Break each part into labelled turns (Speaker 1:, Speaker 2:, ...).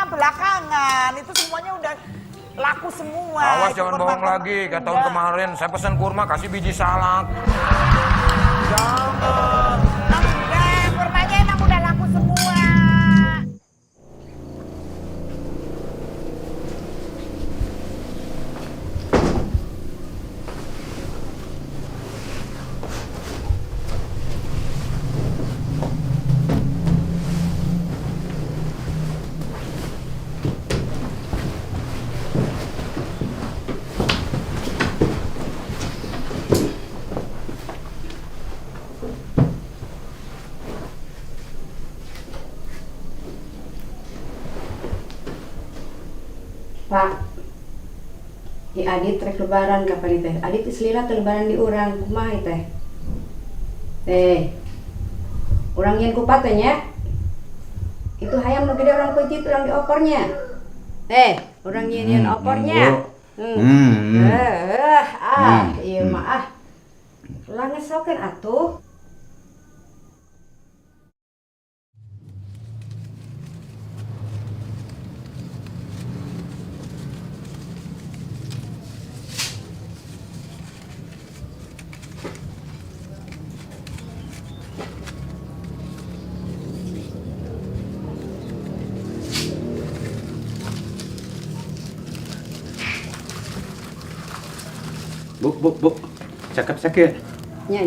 Speaker 1: Belakangan itu semuanya udah laku semua.
Speaker 2: Awas jangan bohong lagi. Kayak tahun kemarin saya pesan kurma kasih biji salak.
Speaker 1: Jangan. Enggak, kurmanya emang udah laku semua.
Speaker 3: Pak, di Adit trek lebaran kapan teh? Adit selila lebaran di urang kumaha teh? Urang yen kupatnya. Itu hayam nu gede orang peutit urang diopornya. Urang yen opornya. Ieu mah ah. Ulah ngesokeun atuh.
Speaker 4: Bu, cakep.
Speaker 3: Nya.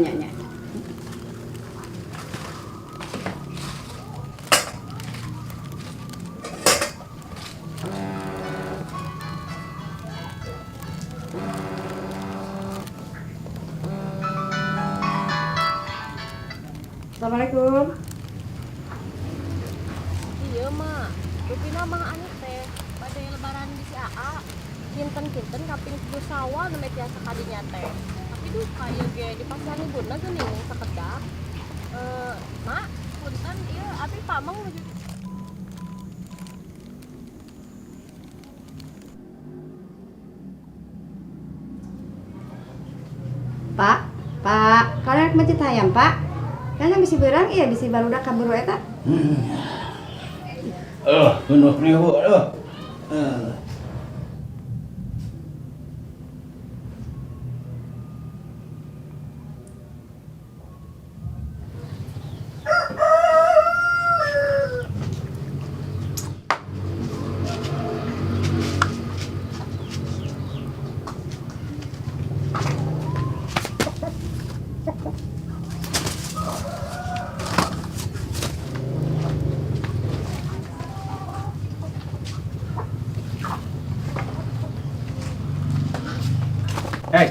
Speaker 3: Assalamualaikum.
Speaker 5: Iya mak, rupina mang anu teh pada lebaran di si AA kinten kaping 10 sawal nu tiasa kadinya teh. Tapi duh kayu ge di pasar ibuna geuning sakedak. Mak, punten ieu abi pamang nuju.
Speaker 3: Pak, kalian mencit hayam, Pak? Kalian bisi berang iya bisi barudak kaburu eta?
Speaker 4: Penuh ribu, Hey.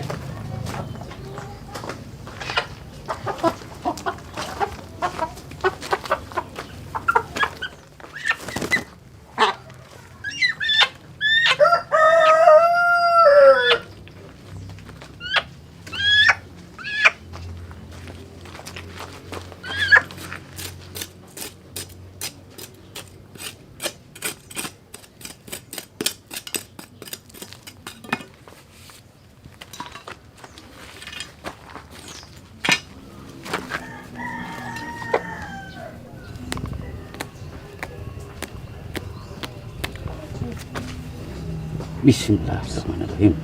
Speaker 4: Bismillahirrahmanirrahim.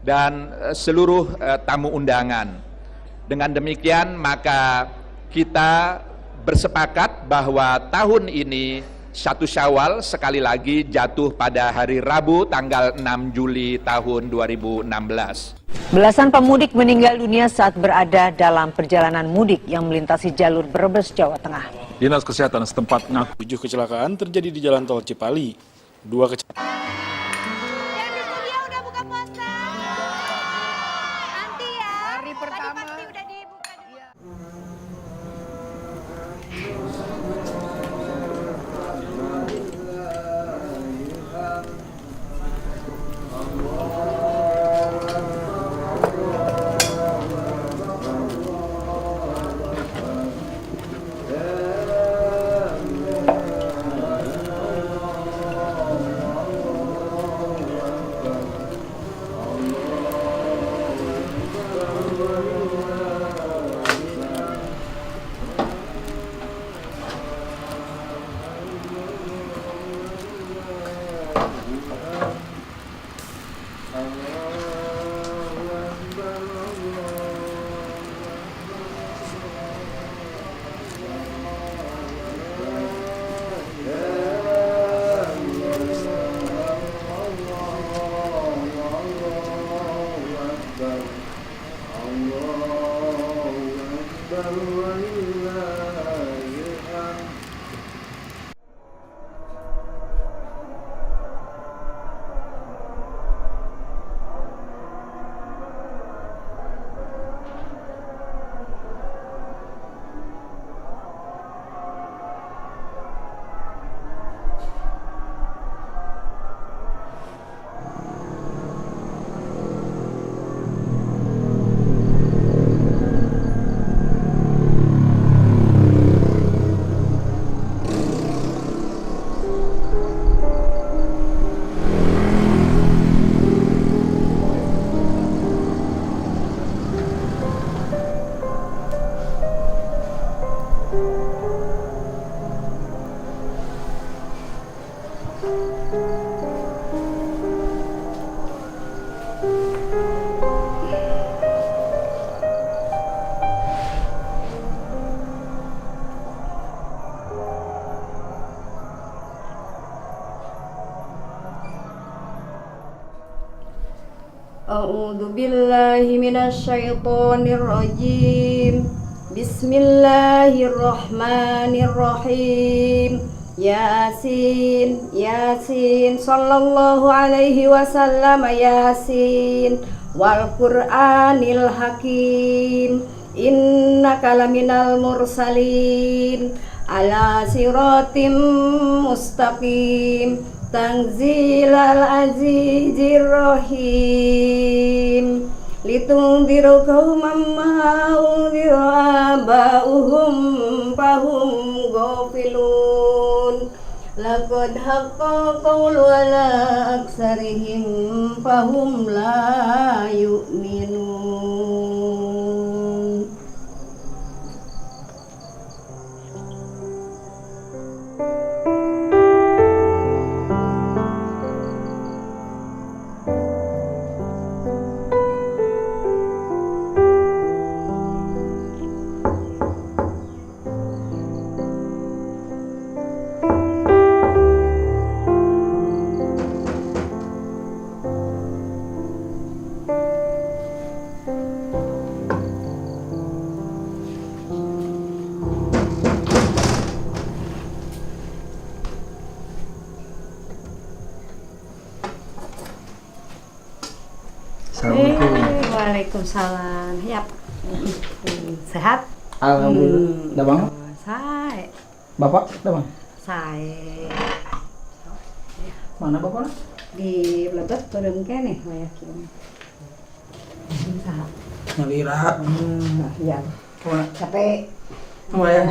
Speaker 6: dan seluruh tamu undangan. Dengan demikian maka kita bersepakat bahwa tahun ini 1 Syawal sekali lagi jatuh pada hari Rabu tanggal 6 Juli tahun 2016.
Speaker 7: Belasan pemudik meninggal dunia saat berada dalam perjalanan mudik yang melintasi jalur Brebes, Jawa Tengah.
Speaker 8: Dinas Kesehatan setempat mengaku 7 kecelakaan terjadi di Jalan Tol Cipali. 2 kecelakaan.
Speaker 3: A'udzu billahi minasyaitonir rajim. Bismillahirrahmanirrahim. Yasin, Yasin, sallallahu alaihi wasallam, Yasin, wal Qur'anil hakim, innaka laminal mursalin, ala siratim mustaqim, tanzilal azizir rahim, litungdiru qauman ma undiru aba'uhum fahum ghafilun, laqad haqqa qawlu ala aksarihim fahum la yu'minun. Waalaikumsalam. Yap. Sehat?
Speaker 9: Alhamdulillah. Udah bangun?
Speaker 3: Saya.
Speaker 9: Bapak udah bangun?
Speaker 3: Saya.
Speaker 9: Mana bapak?
Speaker 3: Di Blebeus turun kene yakin. Saha?
Speaker 9: Ngelira.
Speaker 3: Ya.
Speaker 9: Kemana?
Speaker 3: Capek.
Speaker 9: Oh ya.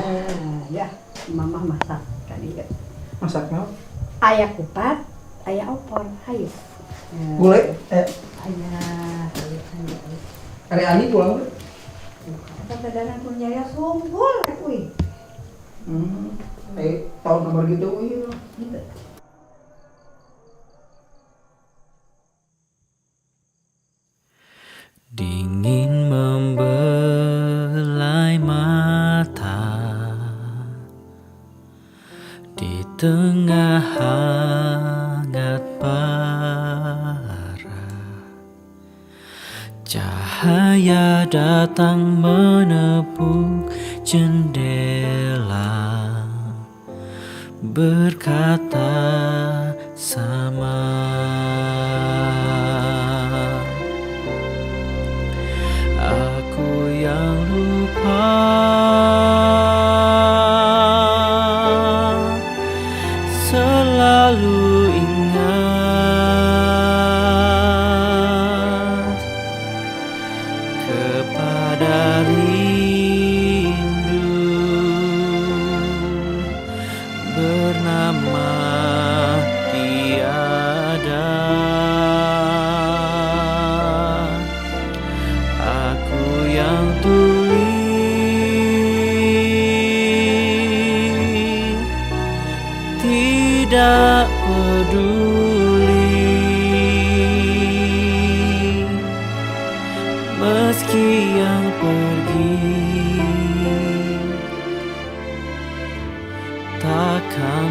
Speaker 3: Ya, mama masak tadi.
Speaker 9: Masaknya?
Speaker 3: Aya kupat, aya opor, hayu.
Speaker 9: Gulai?
Speaker 3: Ayah.
Speaker 9: Hari Ani pulang tuh?
Speaker 3: Kata pedana pun jaya sumpul, kuy.
Speaker 9: Tahun nomor gitu, wih.
Speaker 10: tengah hangat bara, cahaya datang menepuk jendela, berkata sama. Aku yang lupa selalu ingat kepada rindu bernama tiada. Aku yang tuli tidak peduli, meski yang pergi takkan